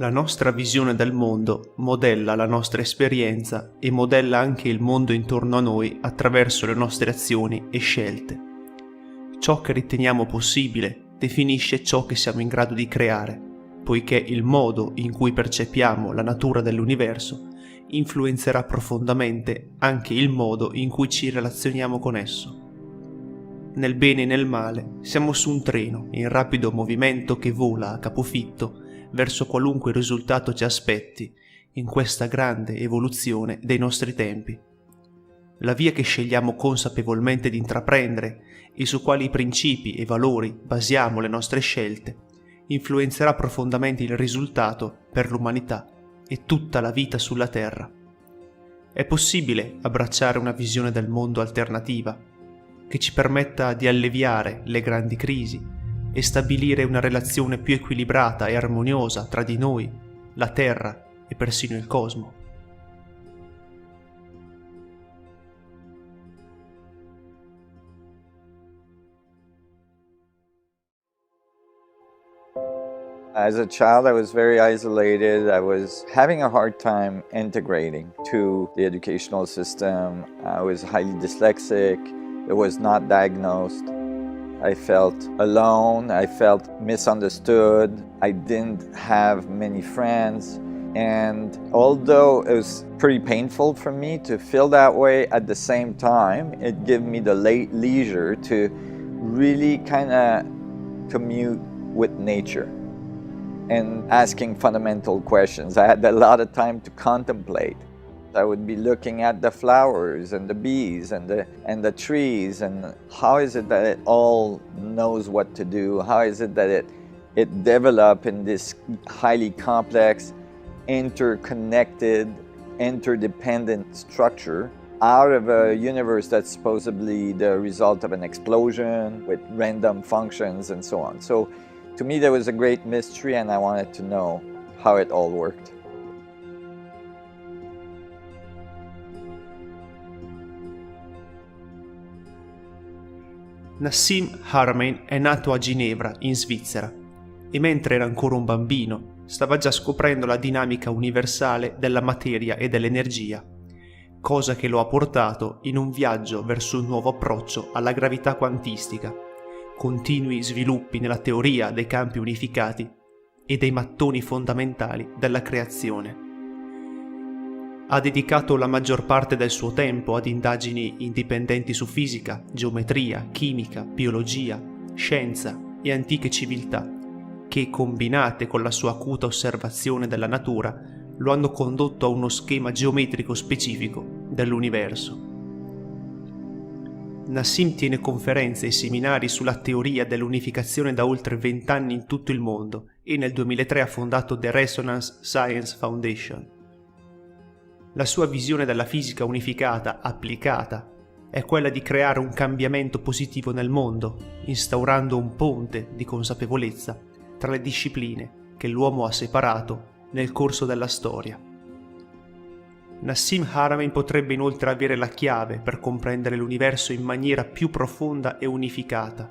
La nostra visione del mondo modella la nostra esperienza e modella anche il mondo intorno a noi attraverso le nostre azioni e scelte. Ciò che riteniamo possibile definisce ciò che siamo in grado di creare, poiché il modo in cui percepiamo la natura dell'universo influenzerà profondamente anche il modo in cui ci relazioniamo con esso. Nel bene e nel male siamo su un treno in rapido movimento che vola a capofitto verso qualunque risultato ci aspetti in questa grande evoluzione dei nostri tempi. La via che scegliamo consapevolmente di intraprendere e su quali principi e valori basiamo le nostre scelte influenzerà profondamente il risultato per l'umanità e tutta la vita sulla Terra. È possibile abbracciare una visione del mondo alternativa che ci permetta di alleviare le grandi crisi e stabilire una relazione più equilibrata e armoniosa tra di noi, la Terra e persino il cosmo. As a child, I was very isolated. I was having a hard time integrating to the educational system. I was highly dyslexic. It was not diagnosed. I felt alone. I felt misunderstood. I didn't have many friends. And although it was pretty painful for me to feel that way, at the same time, it gave me the leisure to really kind of commute with nature and asking fundamental questions. I had a lot of time to contemplate. I would be looking at the flowers and the bees and the trees, and how is it that it all knows what to do? How is it that it developed in this highly complex, interconnected, interdependent structure out of a universe that's supposedly the result of an explosion with random functions and so on. So to me, there was a great mystery, and I wanted to know how it all worked. Nassim Haramein è nato a Ginevra, in Svizzera, e mentre era ancora un bambino stava già scoprendo la dinamica universale della materia e dell'energia, cosa che lo ha portato in un viaggio verso un nuovo approccio alla gravità quantistica, continui sviluppi nella teoria dei campi unificati e dei mattoni fondamentali della creazione. Ha dedicato la maggior parte del suo tempo ad indagini indipendenti su fisica, geometria, chimica, biologia, scienza e antiche civiltà, che, combinate con la sua acuta osservazione della natura, lo hanno condotto a uno schema geometrico specifico dell'universo. Nassim tiene conferenze e seminari sulla teoria dell'unificazione da oltre 20 anni in tutto il mondo e nel 2003 ha fondato The Resonance Science Foundation. La sua visione della fisica unificata applicata è quella di creare un cambiamento positivo nel mondo, instaurando un ponte di consapevolezza tra le discipline che l'uomo ha separato nel corso della storia. Nassim Haramein potrebbe inoltre avere la chiave per comprendere l'universo in maniera più profonda e unificata,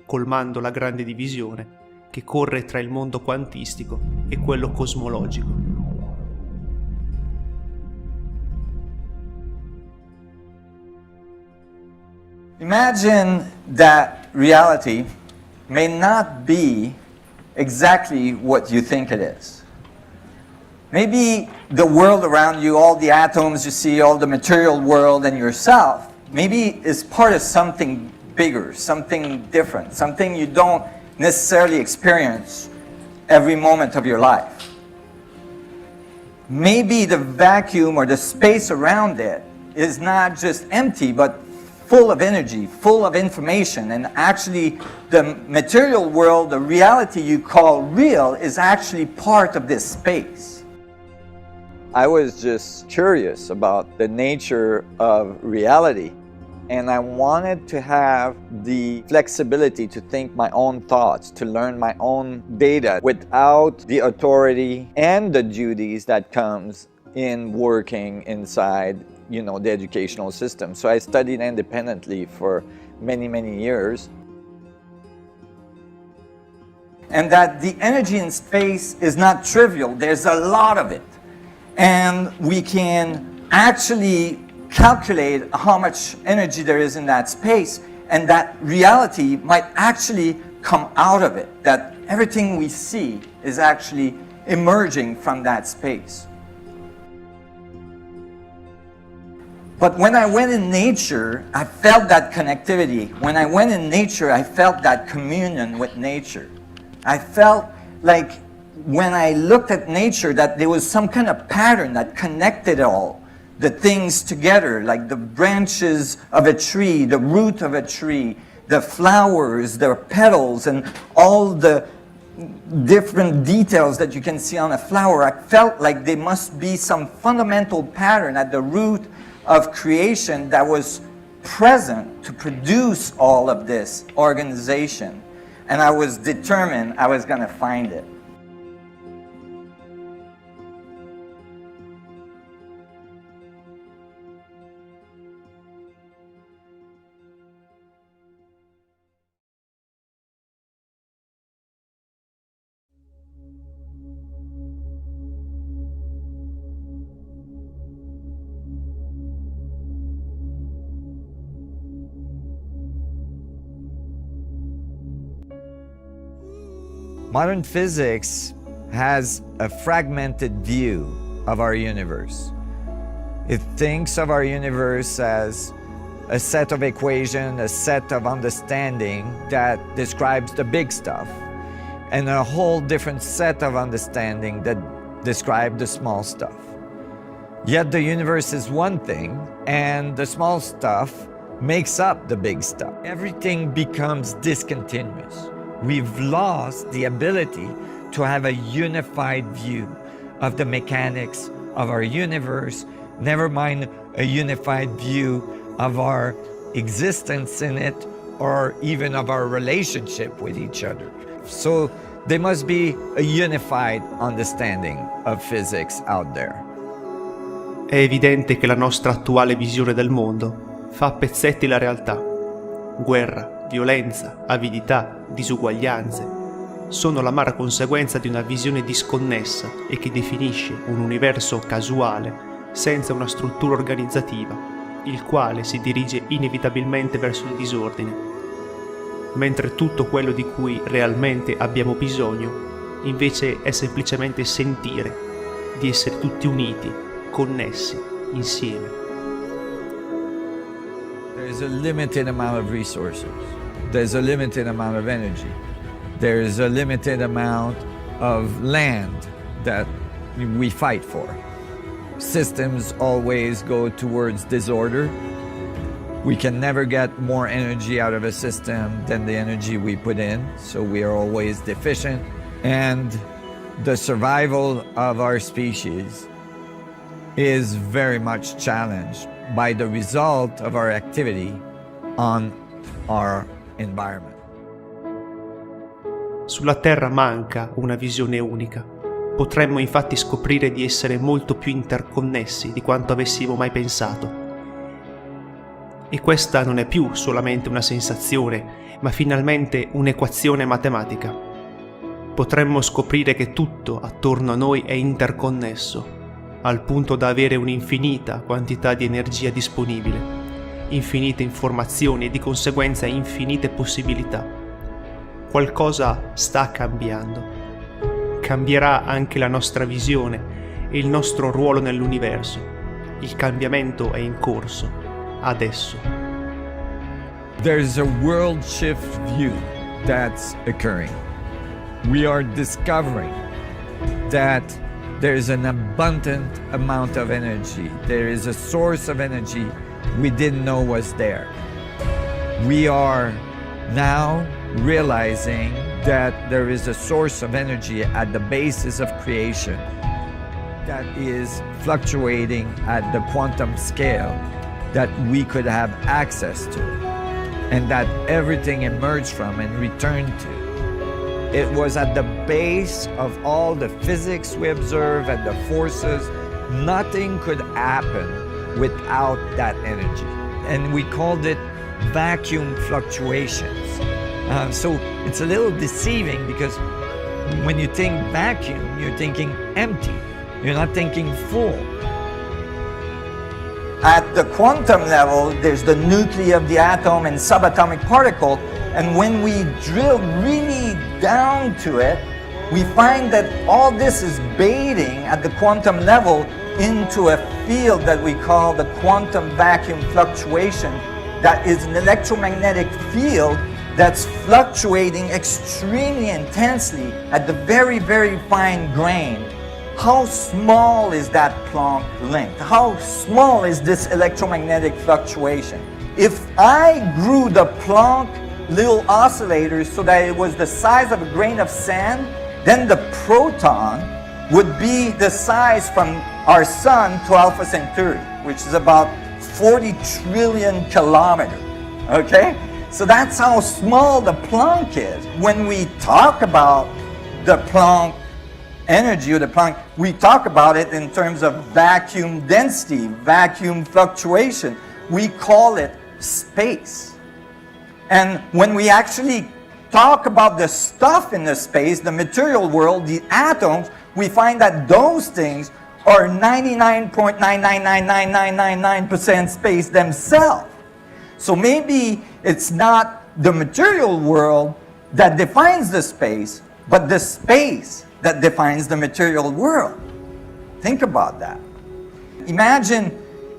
colmando la grande divisione che corre tra il mondo quantistico e quello cosmologico. Imagine that reality may not be exactly what you think it is. Maybe the world around you, all the atoms you see, all the material world and yourself, maybe is part of something bigger, something different, something you don't necessarily experience every moment of your life. Maybe the vacuum or the space around it is not just empty, but full of energy, full of information, and actually the material world, the reality you call real, is actually part of this space. I was just curious about the nature of reality, and I wanted to have the flexibility to think my own thoughts, to learn my own data without the authority and the duties that comes in working inside the educational system. So I studied independently for many years. and that the energy in space is not trivial. There's a lot of it. And we can actually calculate how much energy there is in that space, and that reality might actually come out of it, that everything we see is actually emerging from that space. But when I went in nature, I felt that connectivity. When I went in nature, I felt that communion with nature. I felt like when I looked at nature that there was some kind of pattern that connected all the things together, like the branches of a tree, the root of a tree, the flowers, the petals, and all the different details that you can see on a flower. I felt like there must be some fundamental pattern at the root of creation that was present to produce all of this organization. And I was determined I was going to find it. Modern physics has a fragmented view of our universe. It thinks of our universe as a set of equations, a set of understanding that describes the big stuff, and a whole different set of understanding that describe the small stuff. Yet the universe is one thing, and the small stuff makes up the big stuff. Everything becomes discontinuous. We've lost the ability to have a unified view of the mechanics of our universe, never mind a unified view of our existence in it, or even of our relationship with each other. So there must be a unified understanding of physics out there. È evidente che la nostra attuale visione del mondo fa a pezzetti la realtà. Guerra, violenza, avidità, disuguaglianze sono l'amara conseguenza di una visione disconnessa e che definisce un universo casuale senza una struttura organizzativa, il quale si dirige inevitabilmente verso il disordine, mentre tutto quello di cui realmente abbiamo bisogno invece è semplicemente sentire di essere tutti uniti, connessi, insieme. There's a limited amount of resources. There's a limited amount of energy. There's a limited amount of land that we fight for. Systems always go towards disorder. We can never get more energy out of a system than the energy we put in, so we are always deficient. And the survival of our species is very much challenged by the result of our activity on our environment. Sulla Terra manca una visione unica. Potremmo infatti scoprire di essere molto più interconnessi di quanto avessimo mai pensato. E questa non è più solamente una sensazione, ma finalmente un'equazione matematica. Potremmo scoprire che tutto attorno a noi è interconnesso, al punto da avere un'infinita quantità di energia disponibile, infinite informazioni e di conseguenza infinite possibilità. Qualcosa sta cambiando. Cambierà anche la nostra visione e il nostro ruolo nell'universo. Il cambiamento è in corso, adesso. There's a world shift view that's occurring. We are discovering that there's an abundant amount of energy. There is a source of energy we didn't know was there. We are now realizing that there is a source of energy at the basis of creation that is fluctuating at the quantum scale that we could have access to, and that everything emerged from and returned to. It was at the base of all the physics we observe and the forces. Nothing could happen without that energy. And we called it vacuum fluctuations. So it's a little deceiving because When you think vacuum, you're thinking empty. You're not thinking full. At the quantum level, there's the nuclei of the atom and subatomic particle, and when we drill really down to it, we find that all this is baiting at the quantum level into a field that we call the quantum vacuum fluctuation. That is an electromagnetic field that's fluctuating extremely intensely at the very, very fine grain. How small is that Planck length? How small is this electromagnetic fluctuation? If I grew the Planck little oscillators so that it was the size of a grain of sand, then the proton would be the size from our sun to Alpha Centauri, which is about 40 trillion kilometers, okay? So that's how small the Planck is. When we talk about the Planck energy or the Planck, we talk about it in terms of vacuum density, vacuum fluctuation. We call it space. And when we actually talk about the stuff in the space, the material world, the atoms, we find that those things are 99.9999999% space themselves. So maybe it's not the material world that defines the space, but the space that defines the material world. Think about that. Imagine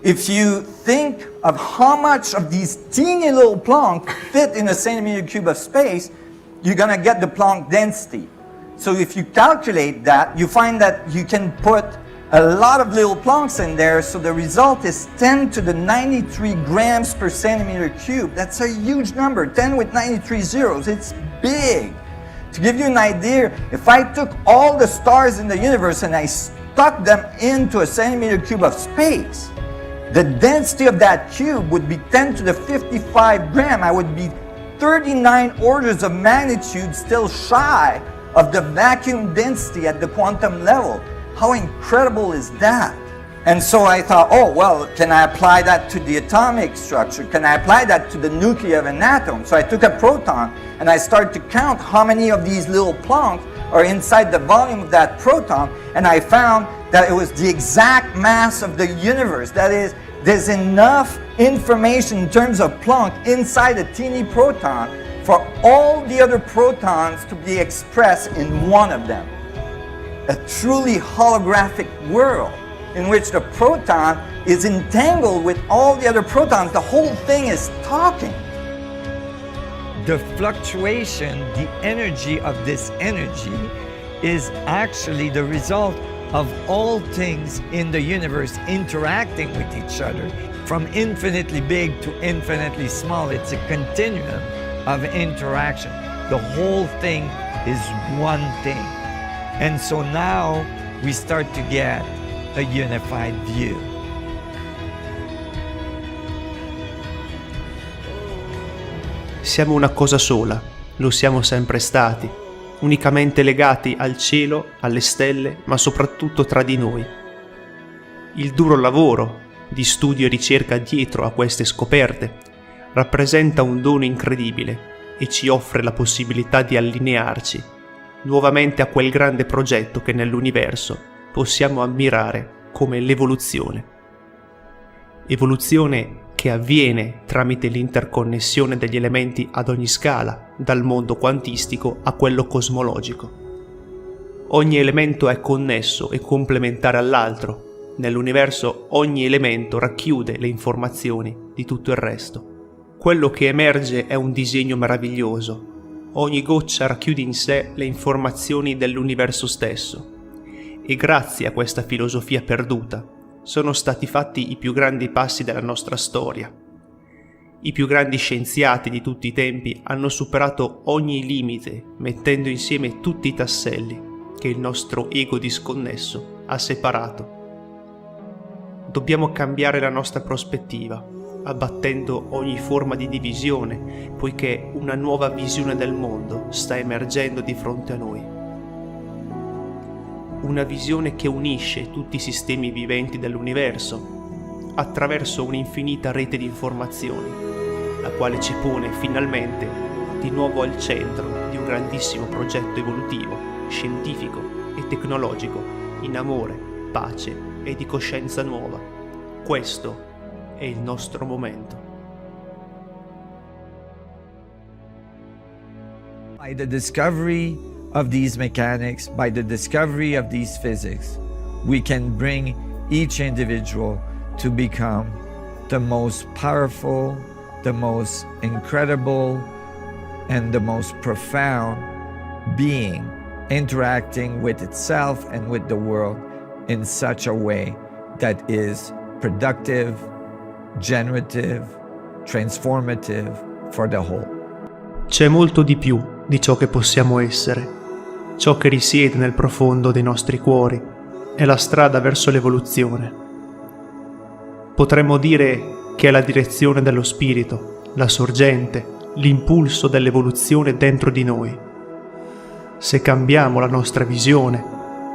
if you think of how much of these teeny little Planck fit in a centimeter cube of space, you're gonna get the Planck density. So if you calculate that, you find that you can put a lot of little Plancks in there, so the result is 10 to the 93 grams per centimeter cube. That's a huge number, 10 with 93 zeros, it's big. To give you an idea, if I took all the stars in the universe and I stuck them into a centimeter cube of space, the density of that cube would be 10 to the 55 gram. I would be 39 orders of magnitude still shy of the vacuum density at the quantum level. How incredible is that? And so I thought, oh, well, can I apply that to the atomic structure? Can I apply that to the nuclei of an atom? So I took a proton and I started to count how many of these little Plancks are inside the volume of that proton, and I found that it was the exact mass of the universe. That is, there's enough information in terms of Planck inside a teeny proton for all the other protons to be expressed in one of them. A truly holographic world in which the proton is entangled with all the other protons. The whole thing is talking. The fluctuation, the energy of this energy is actually the result of all things in the universe interacting with each other. From infinitely big to infinitely small, it's a continuum of interaction. The whole thing is one thing. And so now we start to get a unified view. Siamo una cosa sola, lo siamo sempre stati, unicamente legati al cielo, alle stelle, ma soprattutto tra di noi. Il duro lavoro di studio e ricerca dietro a queste scoperte rappresenta un dono incredibile e ci offre la possibilità di allinearci nuovamente a quel grande progetto che nell'universo possiamo ammirare come l'evoluzione. Evoluzione che avviene tramite l'interconnessione degli elementi ad ogni scala, dal mondo quantistico a quello cosmologico. Ogni elemento è connesso e complementare all'altro. Nell'universo ogni elemento racchiude le informazioni di tutto il resto. Quello che emerge è un disegno meraviglioso. Ogni goccia racchiude in sé le informazioni dell'universo stesso. E grazie a questa filosofia perduta sono stati fatti i più grandi passi della nostra storia. I più grandi scienziati di tutti i tempi hanno superato ogni limite, mettendo insieme tutti i tasselli che il nostro ego disconnesso ha separato. Dobbiamo cambiare la nostra prospettiva, abbattendo ogni forma di divisione, poiché una nuova visione del mondo sta emergendo di fronte a noi. Una visione che unisce tutti i sistemi viventi dell'universo attraverso un'infinita rete di informazioni, la quale ci pone finalmente di nuovo al centro di un grandissimo progetto evolutivo scientifico e tecnologico in amore, pace e di coscienza nuova. Questo è il nostro momento. By the discovery of these mechanics, by the discovery of these physics, we can bring each individual to become the most powerful, the most incredible, and the most profound being, interacting with itself and with the world in such a way that is productive, generative, transformative for the whole. C'è molto di più di ciò che possiamo essere. Ciò che risiede nel profondo dei nostri cuori è la strada verso l'evoluzione. Potremmo dire che è la direzione dello spirito, la sorgente, l'impulso dell'evoluzione dentro di noi. Se cambiamo la nostra visione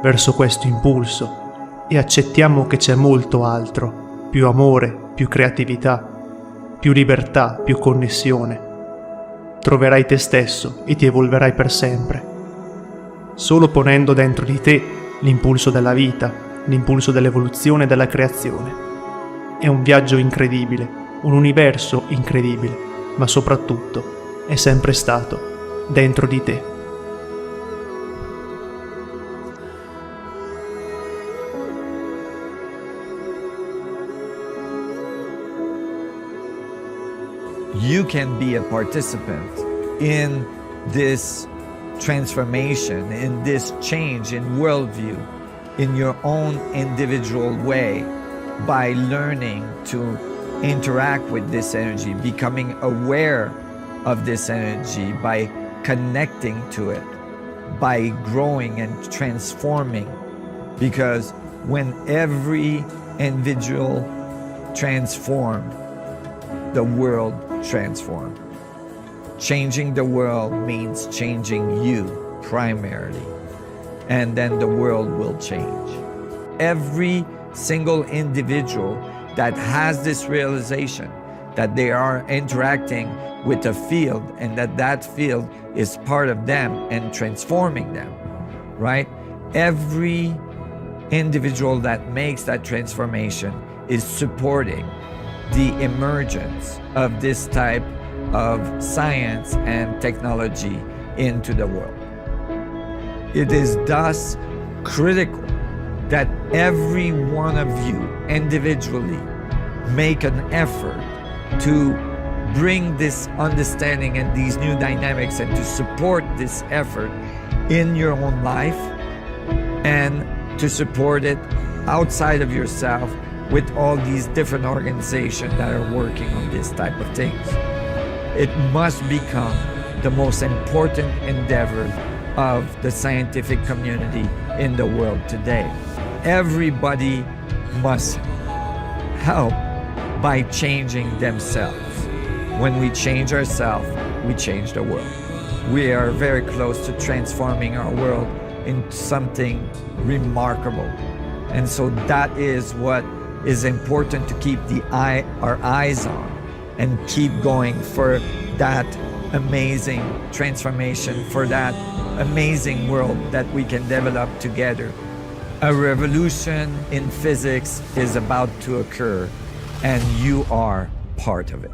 verso questo impulso e accettiamo che c'è molto altro, più amore, più creatività, più libertà, più connessione, troverai te stesso e ti evolverai per sempre. Solo ponendo dentro di te l'impulso della vita, l'impulso dell'evoluzione e della creazione. È un viaggio incredibile, un universo incredibile, ma soprattutto è sempre stato dentro di te. You can be a participant in this transformation, in this change in worldview, in your own individual way, by learning to interact with this energy, becoming aware of this energy, by connecting to it, by growing and transforming. Because when every individual transformed, the world transformed. Changing the world means changing you primarily, and then the world will change. Every single individual that has this realization that they are interacting with a field and that field is part of them and transforming them, right? Every individual that makes that transformation is supporting the emergence of this type of science and technology into the world. It is thus critical that every one of you individually make an effort to bring this understanding and these new dynamics and to support this effort in your own life and to support it outside of yourself with all these different organizations that are working on this type of things. It must become the most important endeavor of the scientific community in the world today. Everybody must help by changing themselves. When we change ourselves, we change the world. We are very close to transforming our world into something remarkable. And so that is what is important to keep our eyes on and keep going for that amazing transformation, for that amazing world that we can develop together. A revolution in physics is about to occur, and you are part of it.